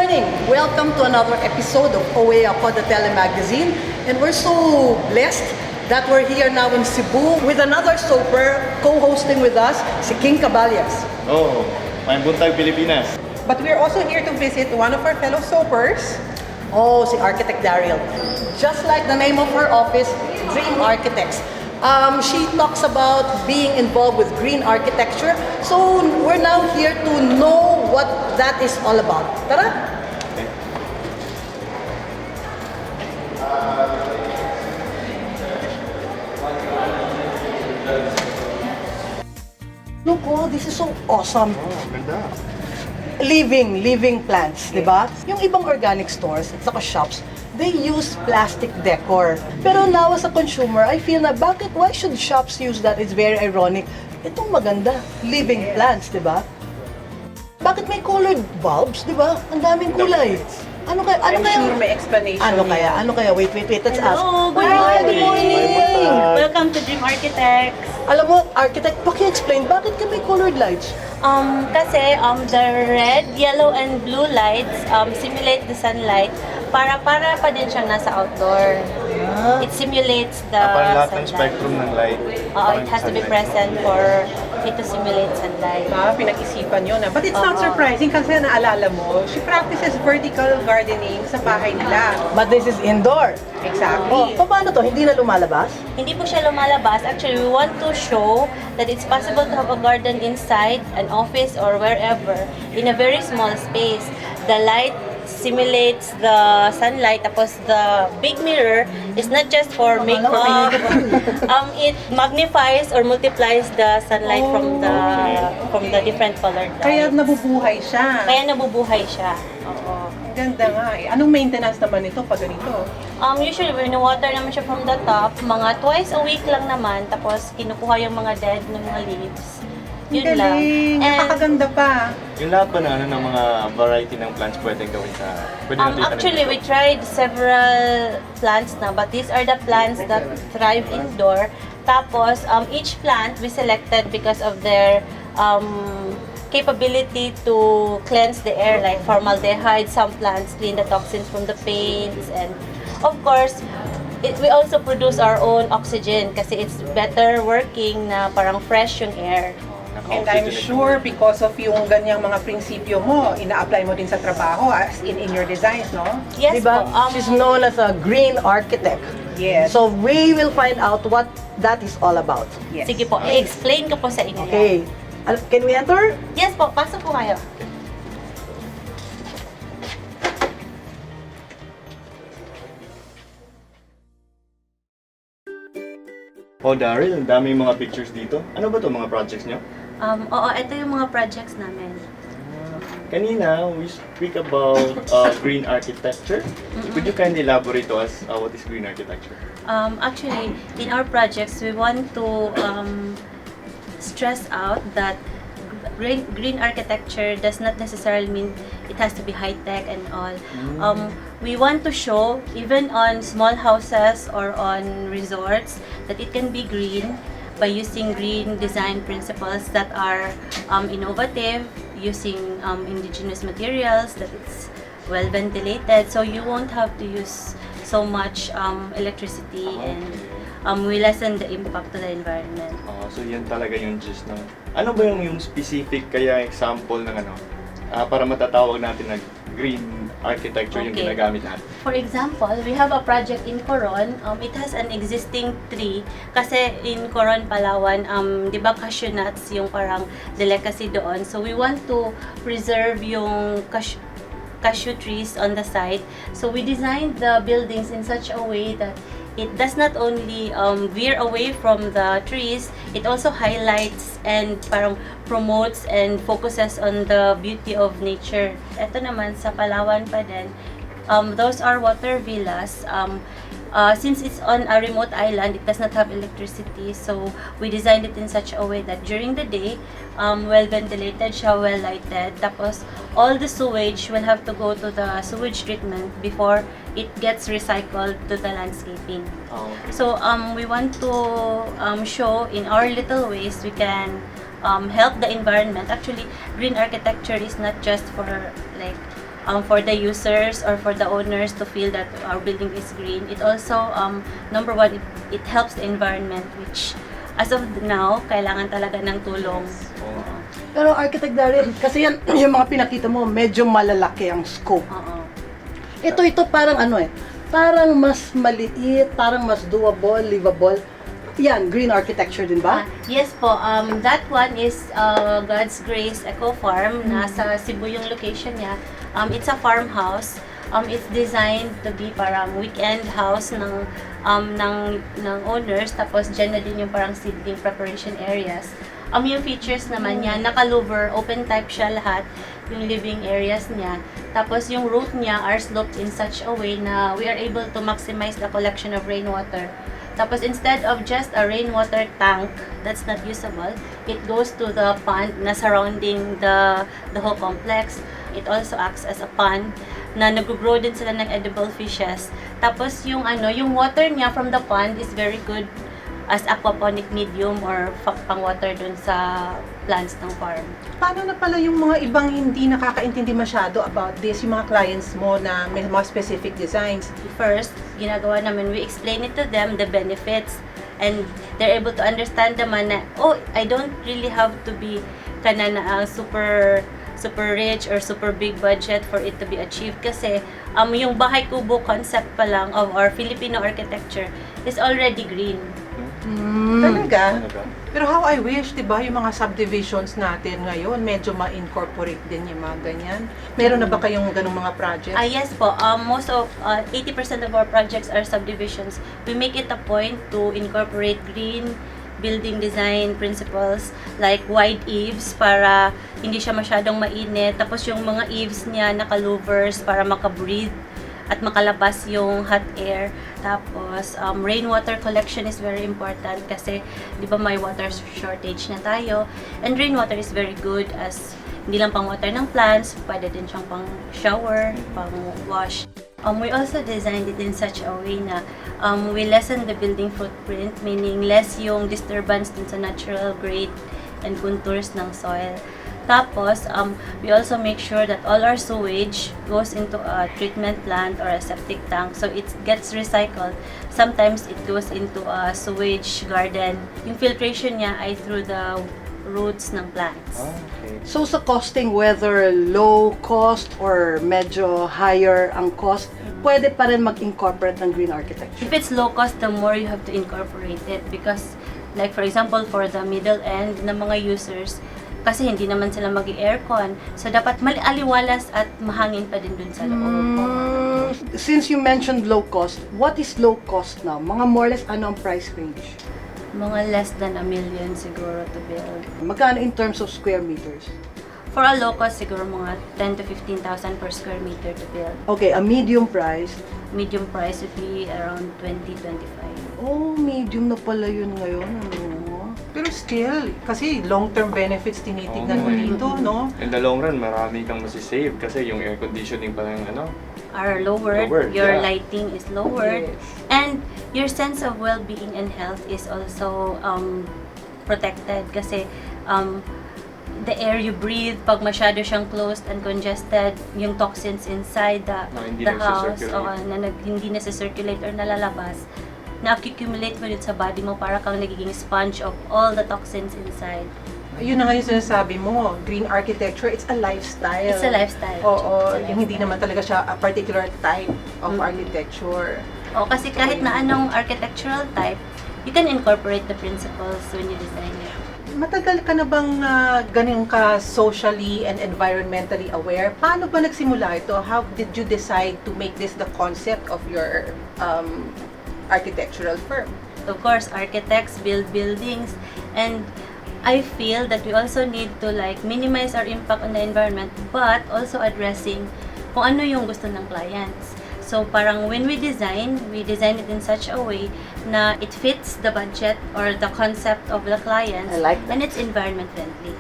morning! Welcome to another episode of OA Ako, the Telemagazine. And we're so blessed that we're here now in Cebu with another soaper co-hosting with us, si King Caballas. Oh, may buntag Pilipinas. But we're also here to visit one of our fellow soapers. Oh, si Architect Daryl. Just like the name of her office, Dream Architects. She talks about being involved with green architecture. So we're now here to know what that is all about. Tara! Okay. Look, oh, this is so awesome. Oh, ganda. Living plants, di ba? Yung ibang organic stores at saka shops, they use plastic decor. Pero now as a consumer, I feel na why should shops use that? It's very ironic. Itong maganda, living plants, di ba? Bakit may colored bulbs, di ba? Ang daming kulay. Ano kaya? I'm sure may explanation. Ano kaya? Wait, let's ask. Hello, good Hi, good morning. morning! Welcome to Dream Architects. Alam mo, architect, paki-explain, bakit ka may colored lights? Kasi the red, yellow, and blue lights simulate the sunlight para pa din siyang nasa outdoor. It simulates the Parang lahat ng sunlight. spectrum ng light. It has to be present for it to simulate sunlight. Pinag-isipan yun. But it's not surprising kasi naalala mo, she practices vertical gardening sa bahay nila. But this is indoor. Exactly. Paano to? Hindi na lumalabas? Hindi po siya lumalabas. Actually, we want to show that it's possible to have a garden inside an office or wherever in a very small space. The light simulates the sunlight, tapos the big mirror is not just for makeup. It magnifies or multiplies the sunlight from the different colored lights. Kaya nabubuhay siya. Kaya nabubuhay siya. Oo. Ganda nga eh. Anong maintenance naman ito pag ganito? Usually, wino-water naman siya from the top. Mga twice a week lang naman. Tapos, kinukuha yung mga dead ng mga leaves. Yun lang. Galing. And, Nakakaganda pa. Yung lahat ba na ng mga variety ng plants pwedeng gawin sa... Pwede natin itanim actually, dito? we tried several plants na. But these are the plants that thrive indoor. Tapos, each plant we selected because of their capability to cleanse the air, like formaldehyde. Some plants clean the toxins from the paints, and of course we also produce our own oxygen kasi it's better working na parang fresh yung air. And I'm sure because of yung ganyang mga prinsipyo mo, ina-apply mo din sa trabaho as in your designs, no? Yes Diba? po. She's known as a green architect. Yes. So we will find out what that is all about. Yes. Sige po, i-explain ko po sa inyo. Okay. Can we enter? Yes po, pasok po kayo. Oh, Daryl, ang daming mga pictures dito. Ano ba to mga projects nyo? Oo, ito yung mga projects namin. Kanina, we speak about green architecture. Could you kindly elaborate to us what is green architecture? Actually, in our projects, we want to stress out that green architecture does not necessarily mean it has to be high-tech and all. We want to show, even on small houses or on resorts, that it can be green by using green design principles that are innovative, using indigenous materials, that it's well ventilated, so you won't have to use so much electricity, and we lessen the impact to the environment. So yan talaga yung gist ng... Ano ba yung specific kaya example ng ano? Para matatawag natin na green architecture yung Okay. ginagamit natin. For example, we have a project in Coron. It has an existing tree. Kasi in Coron, Palawan, di ba cashew nuts yung parang delicacy doon. So we want to preserve yung cashew trees on the site. So we designed the buildings in such a way that it does not only veer away from the trees, it also highlights and parang promotes and focuses on the beauty of nature. Ito naman sa Palawan pa din, those are water villas. Since it's on a remote island, it does not have electricity, so we designed it in such a way that during the day, well ventilated siya, well lighted. Tapos, all the sewage will have to go to the sewage treatment before it gets recycled to the landscaping. Okay. So, we want to show in our little ways we can help the environment. Actually, green architecture is not just for like for the users or for the owners to feel that our building is green. It also, number one, it helps the environment, which as of now, kailangan talaga ng tulong. Oo. Pero Architect Darren, kasi yan, yung mga pinakita mo, medyo malalaki ang scope. Oo. Ito parang ano parang mas maliit, parang mas doable, livable. Yan, green architecture din ba? Yes po, that one is God's Grace Eco Farm. Nasa Cebu yung location niya. It's a farmhouse. It's designed to be parang weekend house ng owners. Tapos dyan na din yung parang seedling preparation areas. Yung features naman niya, naka-louver, open type siya lahat, yung living areas niya. Tapos yung roof niya are sloped in such a way na we are able to maximize the collection of rainwater. Tapos instead of just a rainwater tank that's not usable, it goes to the pond na surrounding the whole complex. It also acts as a pond na nag-grow din sila ng edible fishes. Tapos yung water niya from the pond is very good as aquaponic medium or pang-water dun sa plants ng farm. Paano na pala yung mga ibang hindi nakakaintindi masyado about this, yung mga clients mo na may mga specific designs? First, ginagawa namin, we explain it to them, the benefits, and they're able to understand naman na, oh, I don't really have to be super rich or super big budget for it to be achieved kasi yung bahay kubo concept pa lang of our Filipino architecture is already green. Talaga? Talaga? Pero how I wish, di ba, yung mga subdivisions natin ngayon, medyo ma-incorporate din yung mga ganyan. Meron na ba kayong ganung mga projects? Yes po. Most of 80% of our projects are subdivisions. We make it a point to incorporate green building design principles like wide eaves para hindi siya masyadong mainit. Tapos yung mga eaves niya naka-louvers para maka-breathe at makalabas yung hot air. Tapos, rainwater collection is very important kasi, di ba, may water shortage na tayo. And rainwater is very good as hindi lang pang water ng plants, pwede din siyang pang shower, pang wash. We also designed it in such a way na we lessen the building footprint, meaning less yung disturbance dun sa natural grade and contours ng soil. Tapos, we also make sure that all our sewage goes into a treatment plant or a septic tank. So, it gets recycled. Sometimes, it goes into a sewage garden. Yung filtration niya ay through the roots ng plants. Okay. So sa costing, whether low cost or medyo higher ang cost, pwede pa rin mag-incorporate ng green architecture. If it's low cost, the more you have to incorporate it because, like for example, for the middle end ng mga users, kasi hindi naman sila mag-aircon. So, dapat aliwalas at mahangin pa din dun sa loob. Since you mentioned low cost, what is low cost now? Mga more or less, ano ang price range? Mga less than $1 million siguro to build. Magkano in terms of square meters? For a low cost, siguro mga 10 to 15,000 per square meter to build. Okay, a medium price. Medium price would be around 20-25. Oh, medium na pala yun ngayon. Ano? Pero still, kasi long-term benefits tinitignan mo dito, no? In the long run, marami kang masisave kasi yung air conditioning pa lang Are lowered, Lowered, your yeah. lighting is lowered, Yes. and your sense of well-being and health is also protected kasi the air you breathe, pag masyado siyang closed and congested, yung toxins inside hindi the house nagsisirculate. hindi na-circulate or nalalabas, na-accumulate mo din sa body mo para kang nagiging sponge of all the toxins inside. Yun na nga yung sinasabi mo, green architecture, it's a lifestyle. It's a lifestyle. Oo, It's a yung hindi lifestyle. naman talaga siya a particular type of architecture. Kasi kahit na anong architectural type, you can incorporate the principles when you design it. Matagal ka na bang ganun ka socially and environmentally aware? Paano ba nagsimula ito? How did you decide to make this the concept of your architectural firm? Of course, architects build buildings, and I feel that we also need to minimize our impact on the environment, but also addressing kung ano yung gusto ng clients. So parang when we design it in such a way na it fits the budget or the concept of the clients, I like that. and it's environment friendly.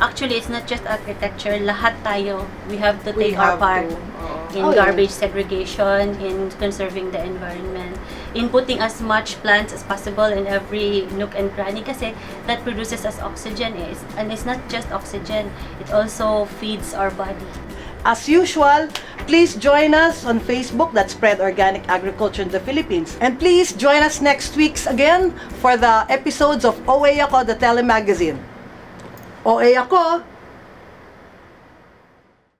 Actually, it's not just architecture. Lahat tayo, we have to We take our have part to, in Oh, yeah. garbage segregation, in conserving the environment, in putting as much plants as possible in every nook and cranny kasi that produces us oxygen. And it's not just oxygen, it also feeds our body. As usual, please join us on Facebook, that's Spread Organic Agriculture in the Philippines. And please join us next week again for the episodes of OA Ako, the Telemagazine. OA Ako,